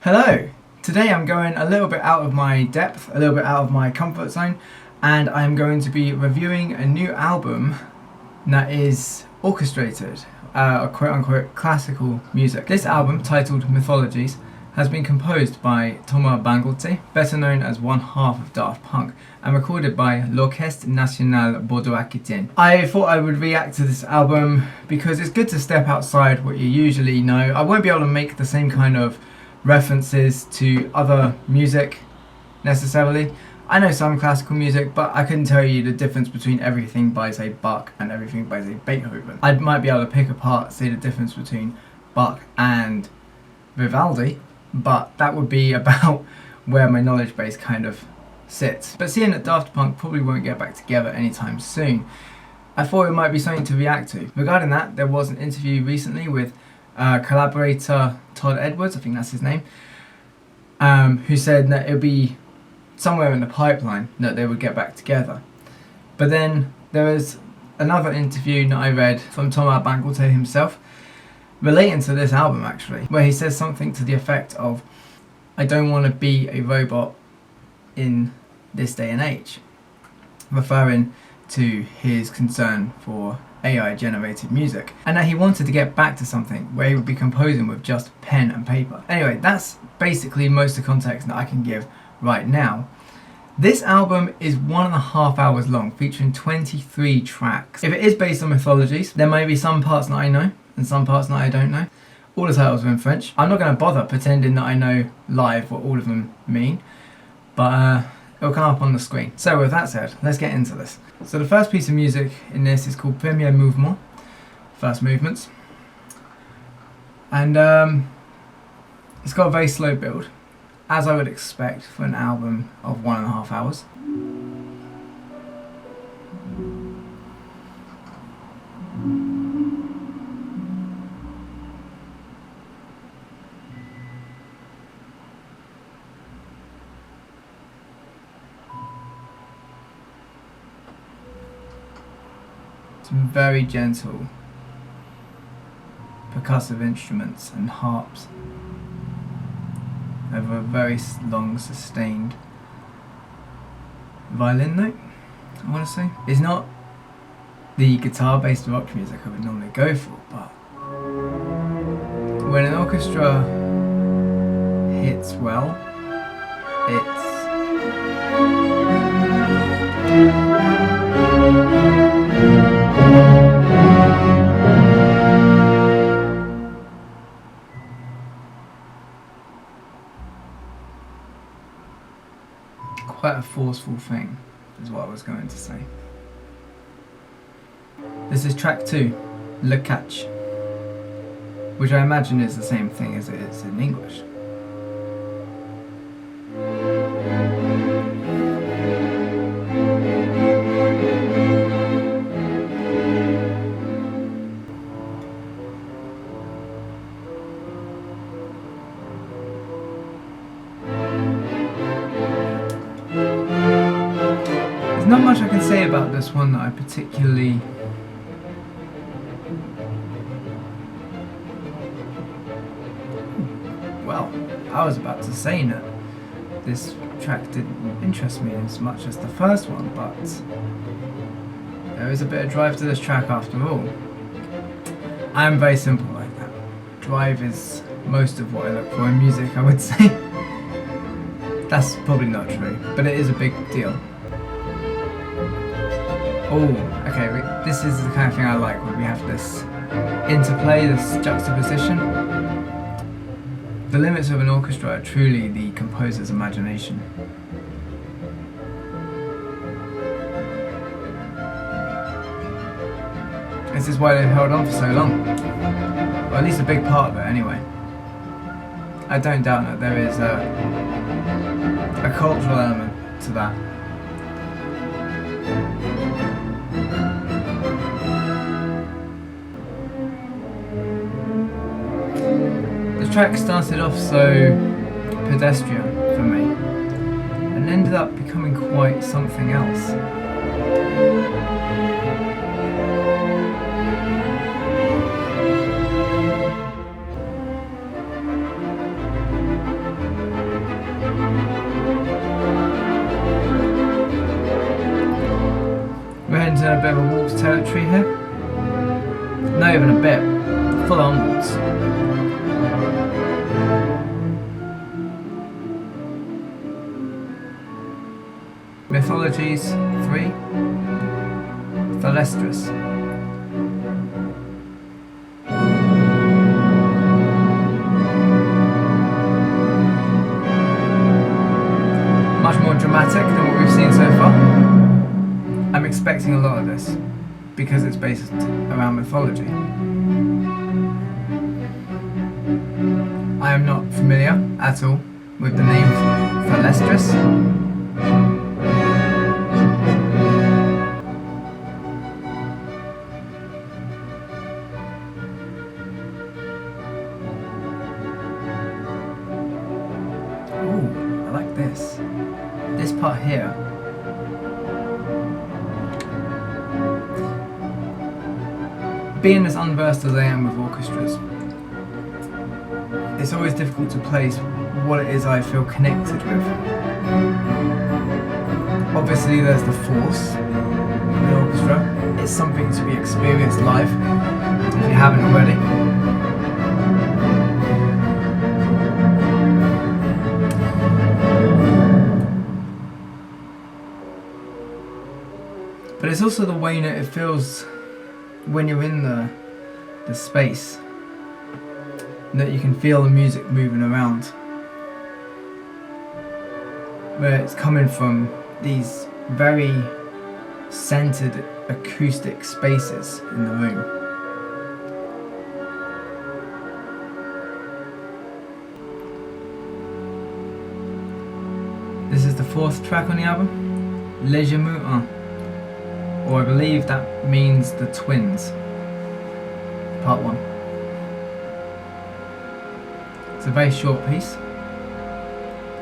Hello! Today I'm going a little bit out of my depth, a little bit out of my comfort zone, and I'm going to be reviewing a new album that is orchestrated, quote-unquote classical music. This album, titled Mythologies, has been composed by Bangalter, better known as one half of Daft Punk, and recorded by l'Orchestre National Bordeaux-Aquitaine. I thought I would react to this album because it's good to step outside what you usually know. I won't be able to make the same kind of references to other music necessarily. I know some classical music, but I couldn't tell you the difference between everything by, say, Bach and everything by, say, Beethoven. I might be able to pick apart, say, the difference between Bach and Vivaldi, but that would be about where my knowledge base kind of sits. But seeing that Daft Punk probably won't get back together anytime soon, I thought it might be something to react to. Regarding that, there was an interview recently with collaborator Todd Edwards, I think that's his name, who said that it would be somewhere in the pipeline that they would get back together. But then there was another interview that I read from Bangalter himself, relating to this album actually, where he says something to the effect of, "I don't want to be a robot in this day and age," referring to his concern for AI generated music, and that he wanted to get back to something where he would be composing with just pen and paper. Anyway, that's basically most of the context that I can give right now. This album is 1.5 hours long, featuring 23 tracks. If it is based on mythologies, there may be some parts that I know and some parts that I don't know. All the titles are in French. I'm not going to bother pretending that I know live what all of them mean, but it'll come up on the screen. So with that said, let's get into this. So the first piece of music in this is called Premier Mouvement, First Movements. And it's got a very slow build, as I would expect for an album of 1.5 hours. Some very gentle percussive instruments and harps over a very long sustained violin note, I want to say. It's not the guitar based rock music I would normally go for, but when an orchestra hits well, it's quite a forceful thing, is what I was going to say. This is track 2, Le Catch, which I imagine is the same thing as it is in English. There's not much I can say about this one that I particularly well, I was about to say that this track didn't interest me as much as the first one, but there is a bit of drive to this track after all. I am very simple like that. Drive is most of what I look for in music, I would say. That's probably not true, but it is a big deal. Oh, okay, this is the kind of thing I like, where we have this interplay, this juxtaposition. The limits of an orchestra are truly the composer's imagination. This is why they've held on for so long. Or at least a big part of it, anyway. I don't doubt that there is a cultural element to that. The track started off so pedestrian for me and ended up becoming quite something else. Not even a bit. Full onwards. Mythologies 3. Thalestris. Much more dramatic than what we've seen so far. I'm expecting a lot of this because it's based around mythology. I am not familiar at all with the name Thalestris. Ooh, I like this. This part here. Being as unversed as I am with orchestras, it's always difficult to place what it is I feel connected with. Obviously there's the force of the orchestra. It's something to be experienced live, if you haven't already. But it's also the way that it feels when you're in the space, that you can feel the music moving around, where it's coming from these very centered acoustic spaces in the room. This is the 4th track on the album, Gémeaux I. Or I believe that means the twins. Part 1. It's a very short piece,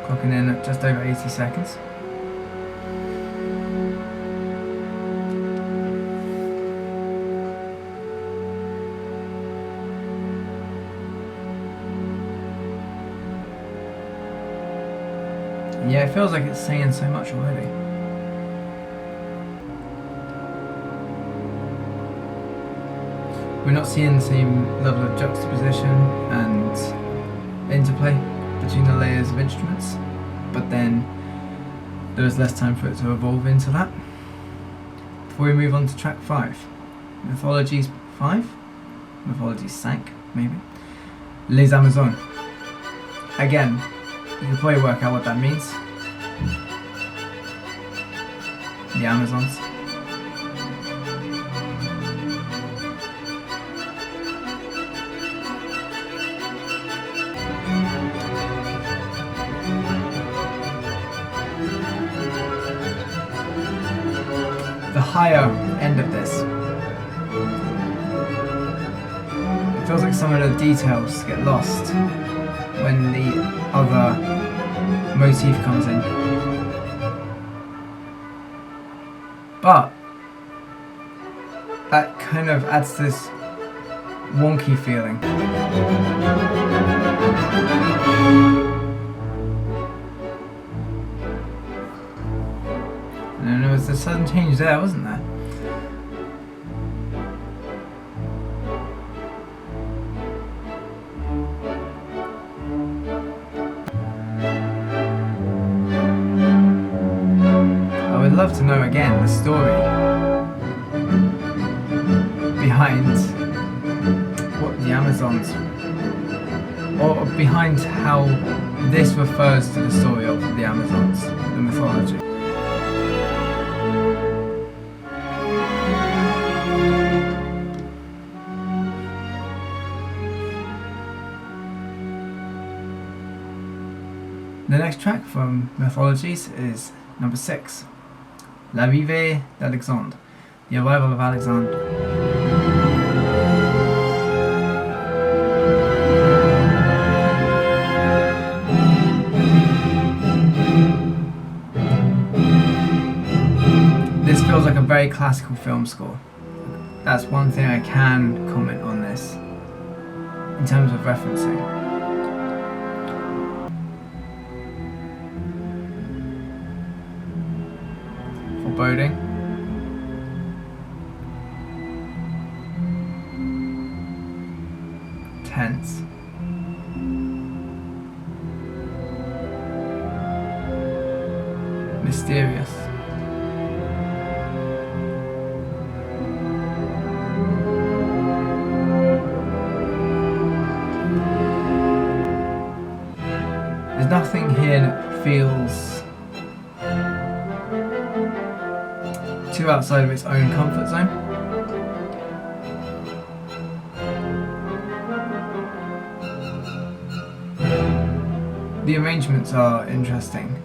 clocking in at just over 80 seconds. Yeah, it feels like it's saying so much already. We're not seeing the same level of juxtaposition and interplay between the layers of instruments, but then there is less time for it to evolve into that. Before we move on to track 5, Mythologies 5, Mythologies 5 maybe, Les Amazones. Again, you can probably work out what that means. The Amazons. The higher end of this. It feels like some of the details get lost when the other motif comes in. But that kind of adds this wonky feeling. And there was a sudden change there, wasn't there? I would love to know again the story behind what the Amazons, or behind how this refers to the story of the Amazons, the mythology. The next track from Mythologies is number 6, L'arrivée d'Alexandre, the arrival of Alexander. This feels like a very classical film score. That's one thing I can comment on this in terms of referencing. Foreboding. intense. Mysterious. There's nothing here that feels too outside of its own comfort zone. The arrangements are interesting,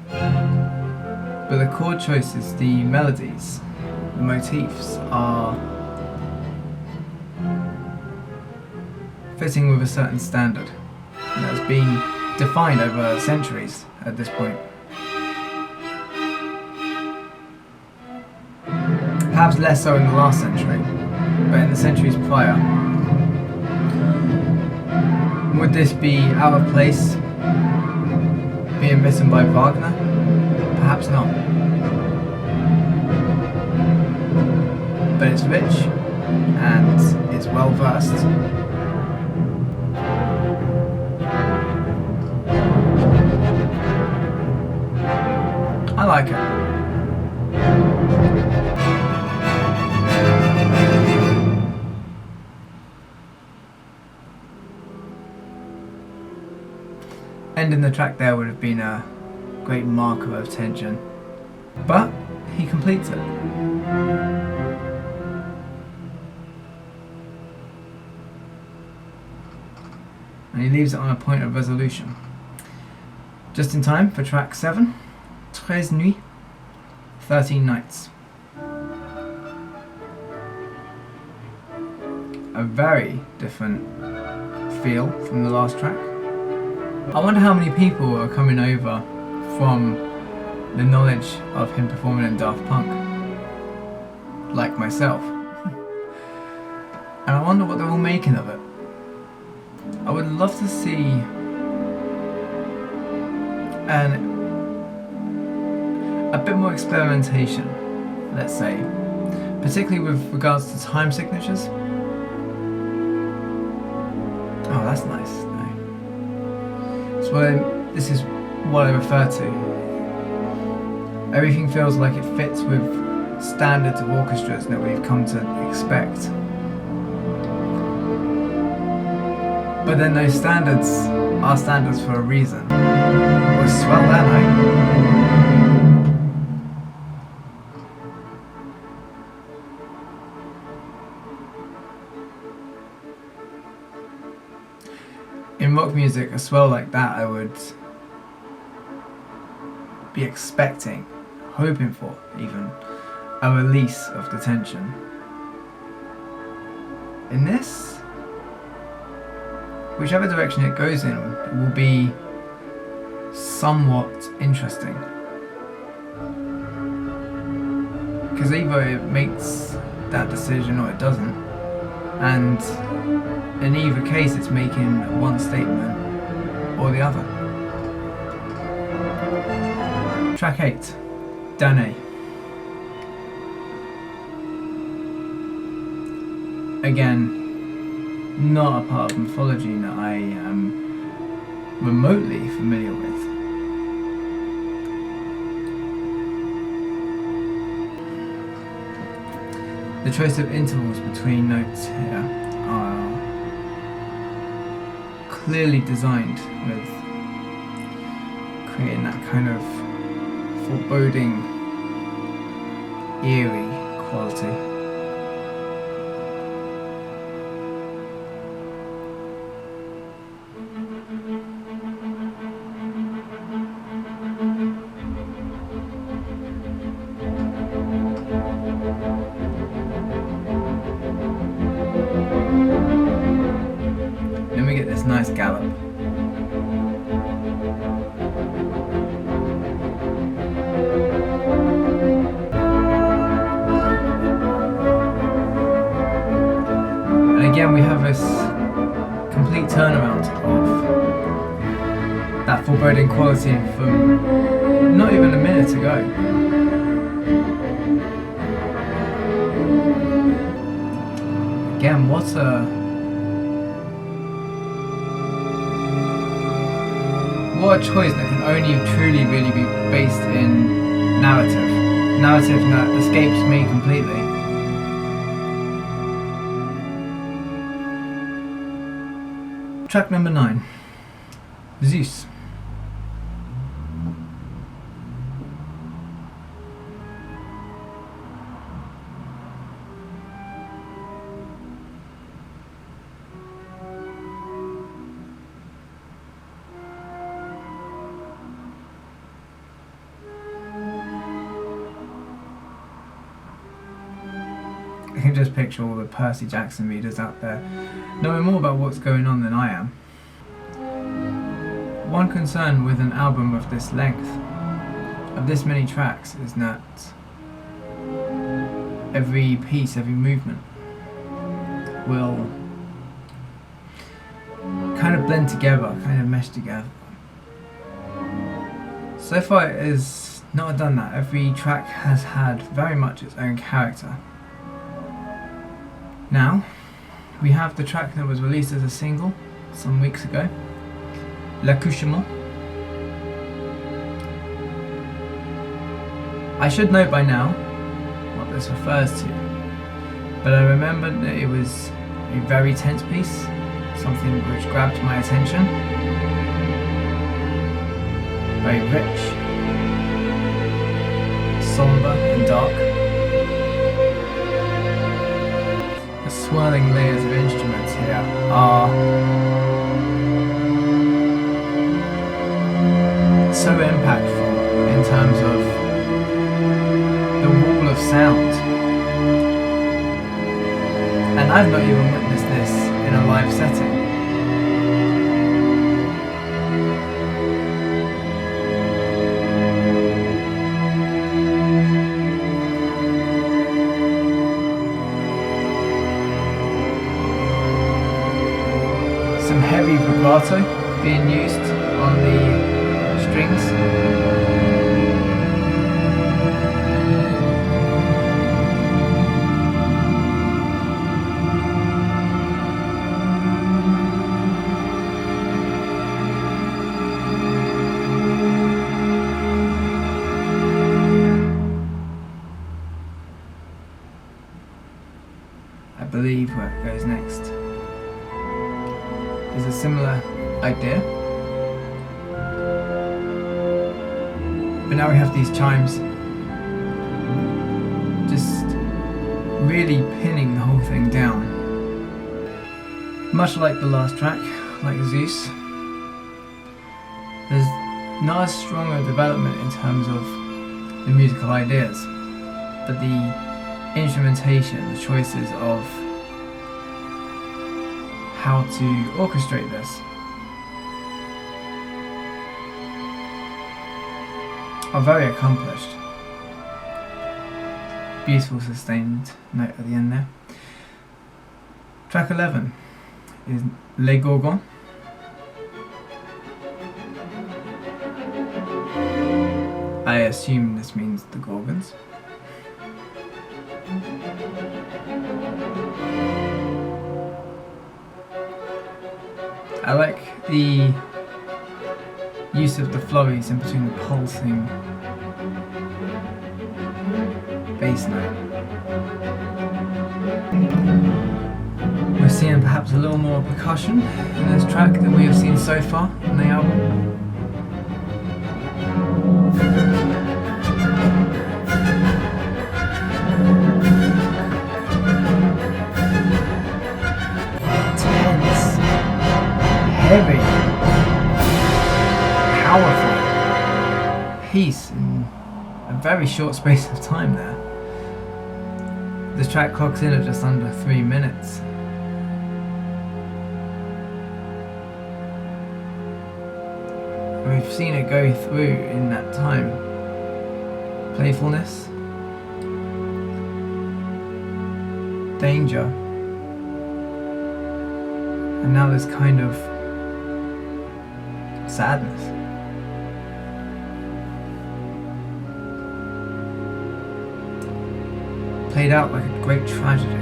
but the chord choices, the melodies, the motifs are fitting with a certain standard that's been defined over centuries at this point. Perhaps less so in the last century, but in the centuries prior. Would this be out of place, being written by Wagner? Perhaps not. But it's rich, and it's well versed. I like it. Ending the track there would have been a great marker of tension, but he completes it. And he leaves it on a point of resolution. Just in time for track 7, Treize Nuits, 13 Nights. A very different feel from the last track. I wonder how many people are coming over from the knowledge of him performing in Daft Punk, like myself. And I wonder what they're all making of it. I would love to see a bit more experimentation, let's say, particularly with regards to time signatures. Oh, that's nice. So this is what I refer to. Everything feels like it fits with standards of orchestras that we've come to expect. But then those standards are standards for a reason. We'll swell that night. In rock music, a swell like that I would be expecting, hoping for even, a release of the tension. In this, whichever direction it goes in, it will be somewhat interesting. Because either it makes that decision or it doesn't. And in either case it's making one statement or the other. Track 8, Danae. Again, not a part of mythology that I am remotely familiar with. The choice of intervals between notes here are clearly designed with creating that kind of foreboding, eerie quality. Then we get this nice gallop. And again we have this complete turnaround of that foreboding quality from not even a minute ago. Again, what a what a choice that can only truly really be based in narrative. Narrative that escapes me completely. Track number 9. Zeus. I can just picture all the Percy Jackson readers out there knowing more about what's going on than I am. One concern with an album of this length, of this many tracks, is that every piece, every movement will kind of blend together, kind of mesh together. So far it has not done that. Every track has had very much its own character. Now, we have the track that was released as a single some weeks ago, L'accouchement. I should know by now what this refers to, but I remembered that it was a very tense piece, something which grabbed my attention. Very rich, somber and dark. The swirling layers of instruments here are so impactful in terms of the wall of sound. And I've not even witnessed this in a live setting. Some heavy vibrato being used on the strings. I believe where it goes next is a similar idea. But now we have these chimes just really pinning the whole thing down. Much like the last track, like Zeus, there's not as strong a development in terms of the musical ideas, but the instrumentation, the choices of how to orchestrate this are very accomplished. Beautiful sustained note at the end there. Track 11 is Les Gorgones. I assume this means the Gorgons. I like the use of the flurries in between the pulsing bass note. We're seeing perhaps a little more percussion in this track than we have seen so far in the album. Intense, heavy, powerful piece in a very short space of time there. This track clocks in at just under 3 minutes. We've seen it go through in that time. Playfulness, danger, and now this kind of sadness. Played out like a great tragedy.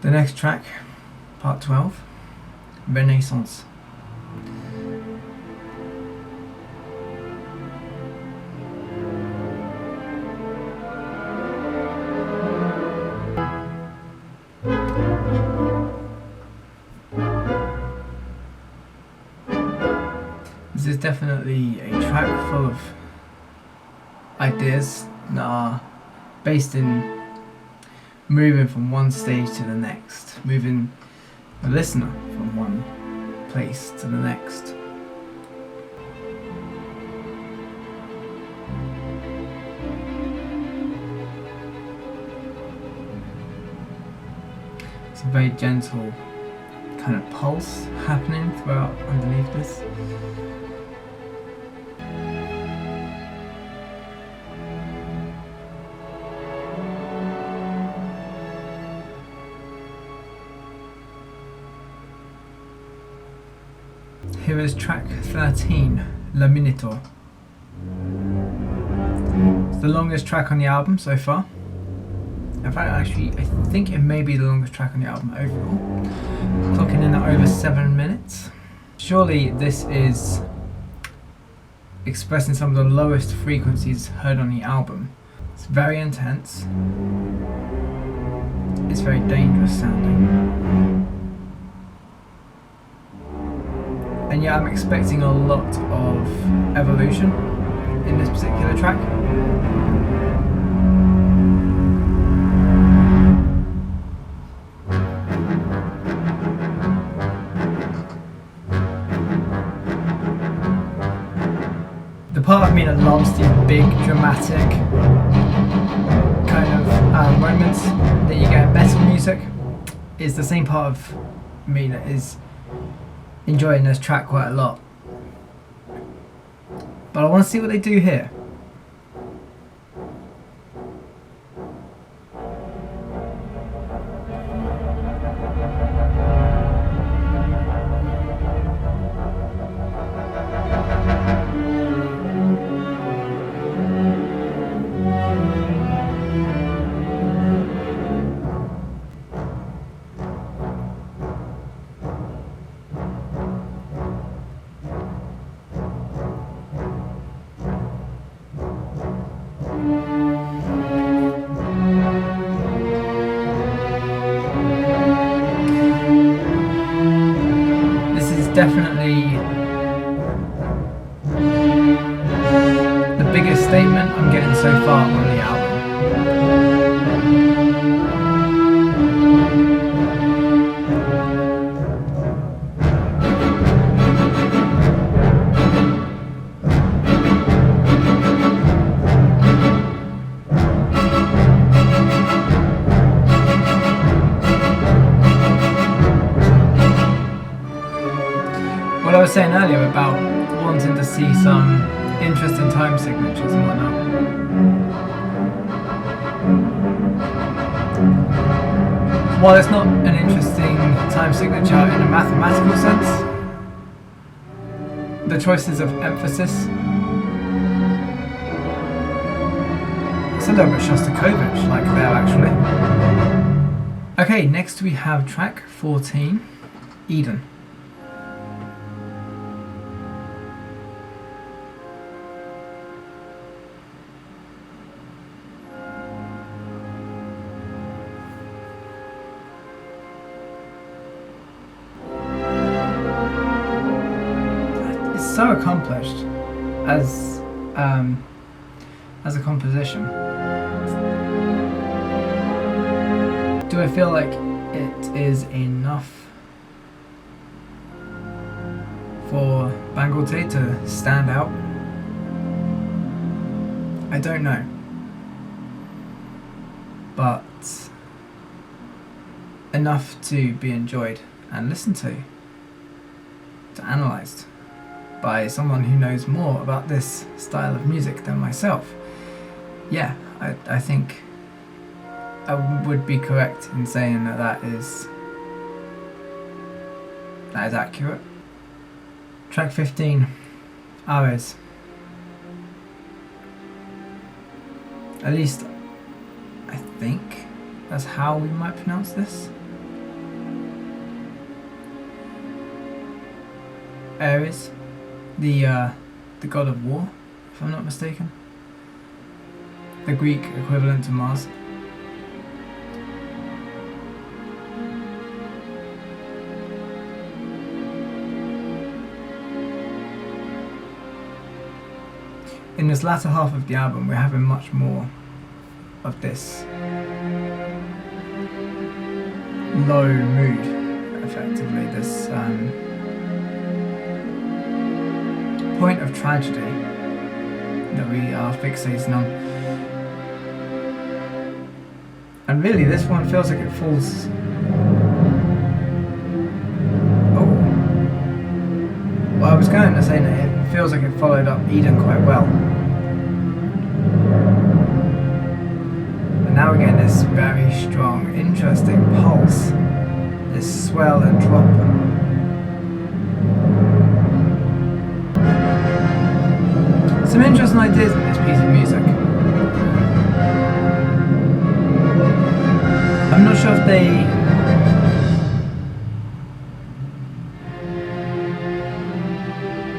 The next track, part 12, Renaissance. This is definitely a track full of ideas that are based in moving from one stage to the next, moving the listener from one place to the next. It's a very gentle kind of pulse happening throughout underneath this. Here is track 13, Le Minotaure. It's the longest track on the album so far. In fact, actually, I think it may be the longest track on the album overall. Clocking in at over 7 minutes. Surely this is expressing some of the lowest frequencies heard on the album. It's very intense. It's very dangerous sounding. And yeah, I'm expecting a lot of evolution in this particular track. The part of me that loves these big, dramatic kind of moments that you get in metal music is the same part of me that is enjoying this track quite a lot. But I want to see what they do here. Definitely the biggest statement I'm getting so far on the album. What I was saying earlier about wanting to see some interesting time signatures and whatnot. While it's not an interesting time signature in a mathematical sense, the choices of emphasis, it's a little bit Shostakovich like there actually. Okay, next we have track 14, Eden. So accomplished as a composition. Do I feel like it is enough for Bangalter to stand out? I don't know, but enough to be enjoyed and listened to analysed by someone who knows more about this style of music than myself. Yeah, I think I would be correct in saying that is accurate. Track 15, Arès. At least I think that's how we might pronounce this. Arès, the god of war, if I'm not mistaken. The Greek equivalent to Mars. In this latter half of the album, we're having much more of this low mood, effectively, this point of tragedy that we are fixating on. And really, this one feels like it falls... Oh. Well, I was going to say that it feels like it followed up Eden quite well. And now we're getting this very strong, interesting pulse. This swell and drop. Some interesting ideas in this piece of music. I'm not sure if they...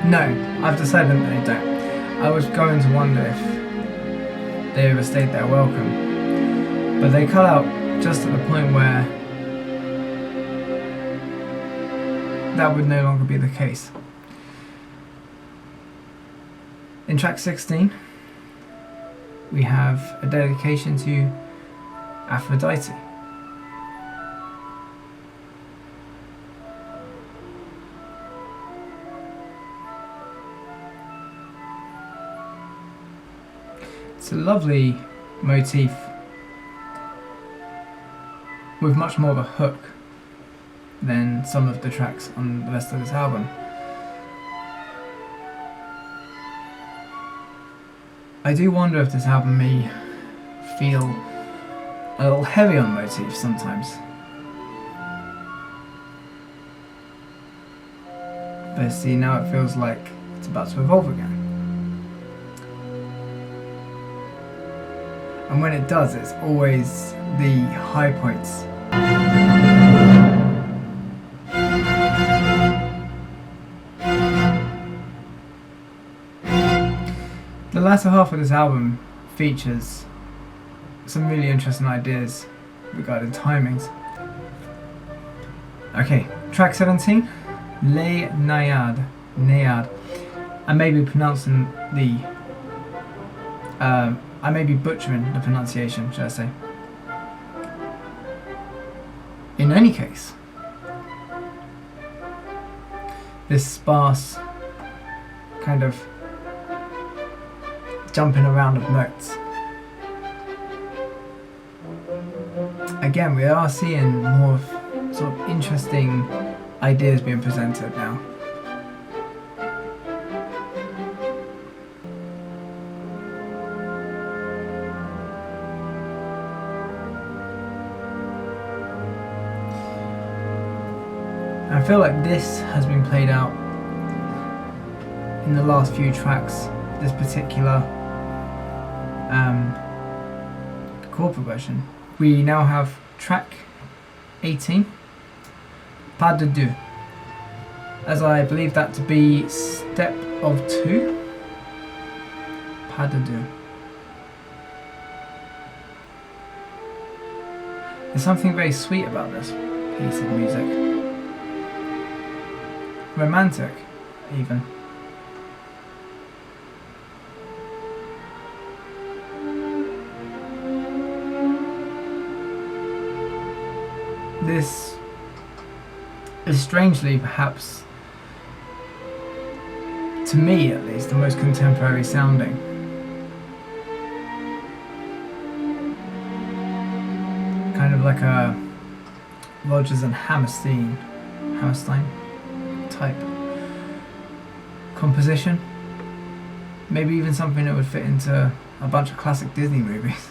No, I've decided that they don't. I was going to wonder if they overstayed their welcome. But they cut out just at the point where that would no longer be the case. In track 16, we have a dedication to Aphrodite. It's a lovely motif with much more of a hook than some of the tracks on the rest of this album. I do wonder if this album may feel a little heavy on motifs sometimes. But see, now it feels like it's about to evolve again. And when it does, it's always the high points. The latter half of this album features some really interesting ideas regarding timings. Okay, track 17, Les Naïades. Naïades. I may be pronouncing the... I may be butchering the pronunciation, should I say. In any case, this sparse kind of jumping around of notes. Again, we are seeing more of sort of interesting ideas being presented now. I feel like this has been played out in the last few tracks, this particular chord progression. We now have track 18, Pas de Deux, as I believe that to be step of 2, Pas de Deux. There's something very sweet about this piece of music. Romantic, even. This is strangely, perhaps, to me at least, the most contemporary sounding. Kind of like a Rodgers and Hammerstein type composition. Maybe even something that would fit into a bunch of classic Disney movies.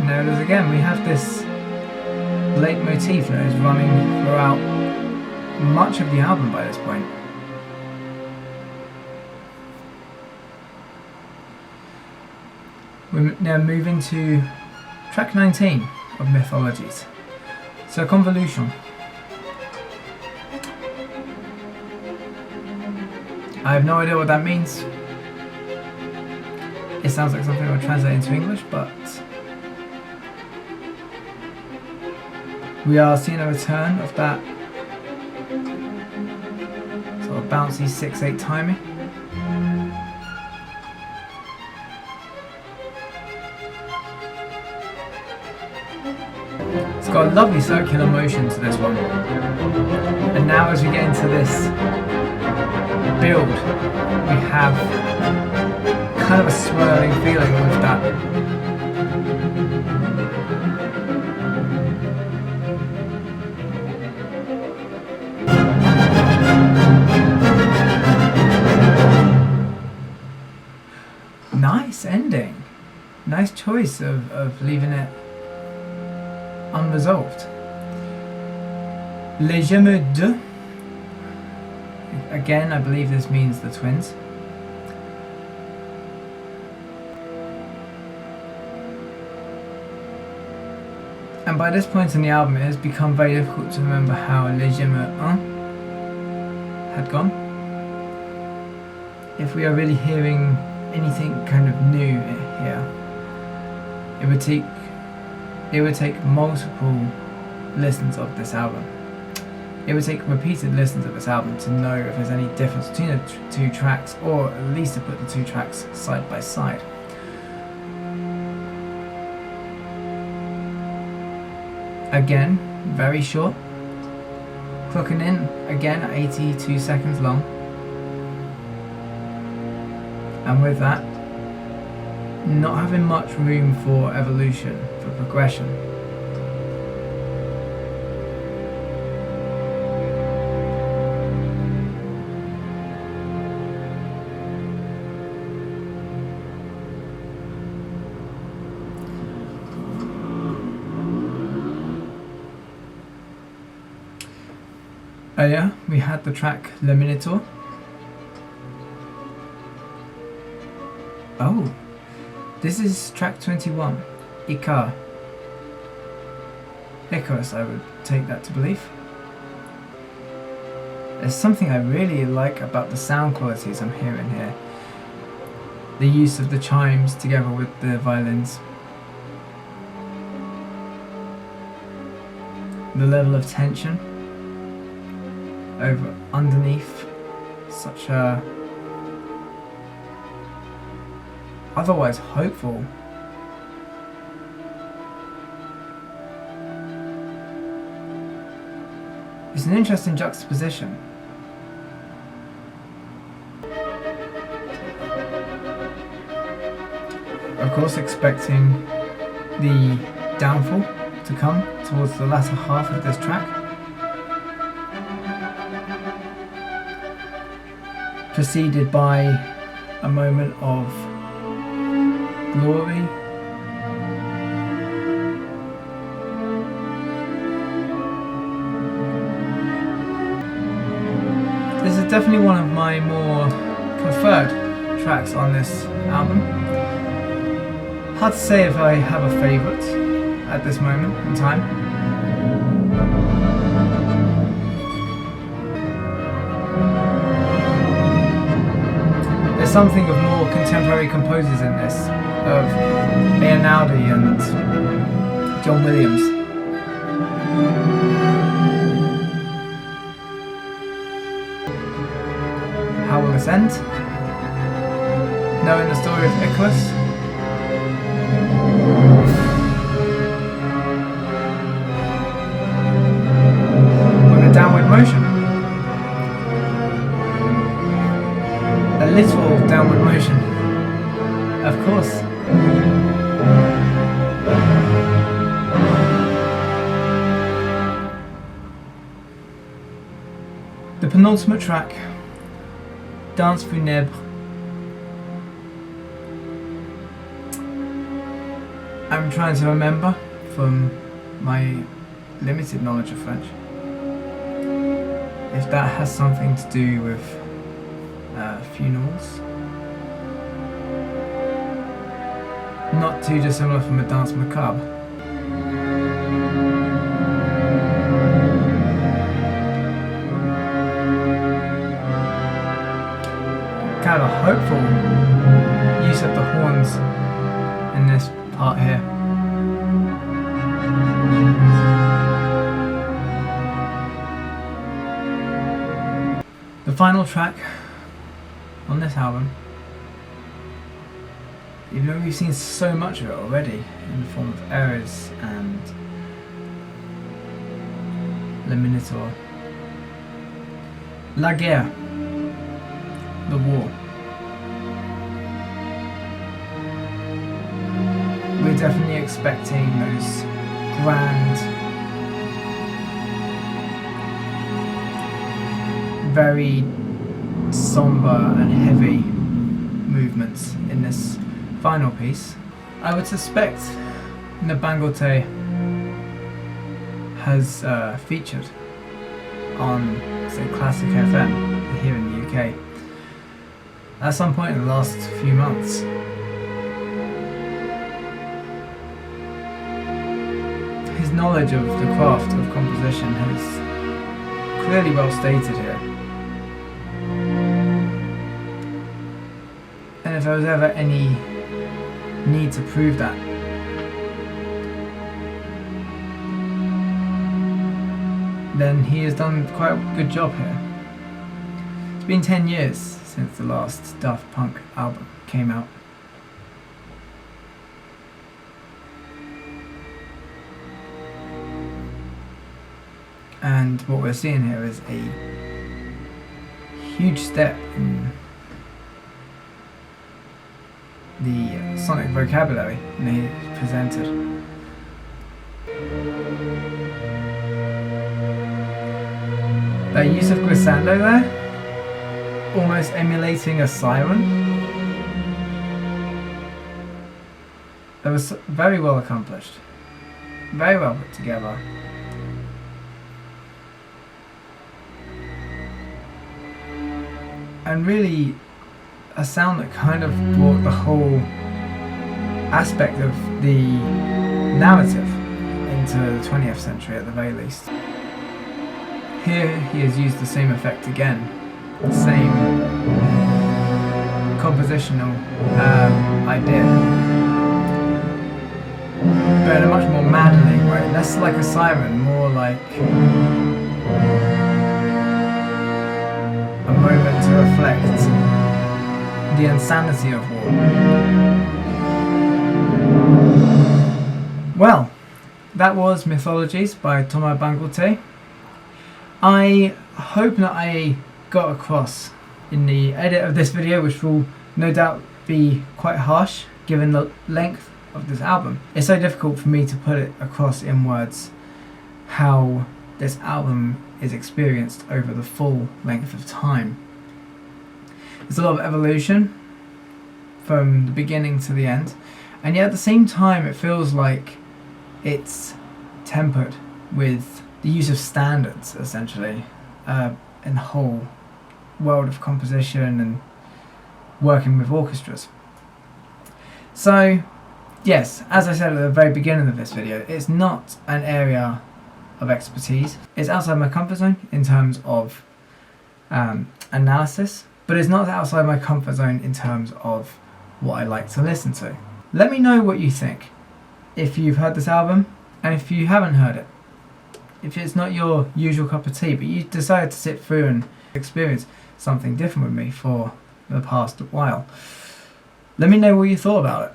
Notice again, we have this leitmotif that is running throughout much of the album by this point. We're now moving to track 19 of Mythologies, Circonvolution. I have no idea what that means. It sounds like something I would translate into English, but we are seeing a return of that sort of bouncy 6/8 timing. It's got a lovely circular motion to this one. And now as we get into this build, we have kind of a swirling feeling with that. Nice ending. Nice choice of leaving it unresolved. Les Gémeaux II. Again, I believe this means the twins. And by this point in the album, it has become very difficult to remember how Les Gémeaux I had gone. If we are really hearing anything kind of new here, it would take multiple listens of this album. It would take repeated listens of this album to know if there's any difference between the two tracks, or at least to put the two tracks side by side. Again, very short. Clocking in again at 82 seconds long. And with that, not having much room for evolution, for progression. Earlier, we had the track Le Minotaure. Oh, this is track 21, Icare. Icarus, I would take that to believe. There's something I really like about the sound qualities I'm hearing here. The use of the chimes together with the violins. The level of tension over underneath such a otherwise hopeful it's an interesting juxtaposition. Of course, expecting the downfall to come towards the latter half of this track, preceded by a moment of glory. This is definitely one of my more preferred tracks on this album. Hard to say if I have a favourite at this moment in time. There's something of more contemporary composers in this, of Naïades and John Williams. How will this end? Knowing the story of Icarus, with a downward motion. A literal downward motion, of course. The penultimate track, Danse Funèbre. I'm trying to remember from my limited knowledge of French if that has something to do with funerals. Not too dissimilar from a Danse Macabre. final track on this album, even though we've seen so much of it already in the form of Arès and the Minotaure. La Guerre, the war. We're definitely expecting those grand, very somber and heavy movements in this final piece. I would suspect the Bangalter has featured on, say, Classic FM here in the UK at some point in the last few months. His knowledge of the craft of composition is clearly well stated here. And if there was ever any need to prove that, then he has done quite a good job here. It's been 10 years since the last Daft Punk album came out. And what we're seeing here is a huge step in the sonic vocabulary he presented. The use of glissando there, almost emulating a siren. That was very well accomplished, very well put together. And really a sound that kind of brought the whole aspect of the narrative into the 20th century at the very least. Here he has used the same effect again, the same compositional idea, but in a much more maddening way, less like a siren, more like a moment to reflect the insanity of war. Well, that was Mythologies by Thomas Bangalter. I hope that I got across in the edit of this video, which will no doubt be quite harsh given the length of this album. It's so difficult for me to put it across in words how this album is experienced over the full length of time. There's a lot of evolution from the beginning to the end, and yet at the same time it feels like it's tempered with the use of standards, essentially, in the whole world of composition and working with orchestras. So, yes, as I said at the very beginning of this video, it's not an area of expertise. It's outside my comfort zone in terms of analysis, but it's not outside my comfort zone in terms of what I like to listen to. Let me know what you think, if you've heard this album, and if you haven't heard it. If it's not your usual cup of tea, but you decided to sit through and experience something different with me for the past while, let me know what you thought about it.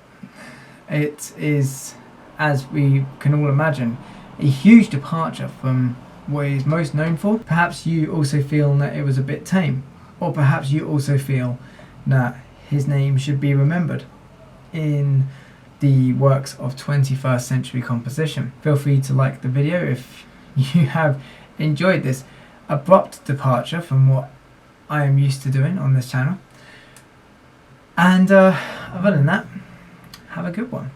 It is, as we can all imagine, a huge departure from what he's most known for. Perhaps you also feel that it was a bit tame, or perhaps you also feel that his name should be remembered in the works of 21st century composition. Feel free to like the video if you have enjoyed this abrupt departure from what I am used to doing on this channel. And other than that, have a good one.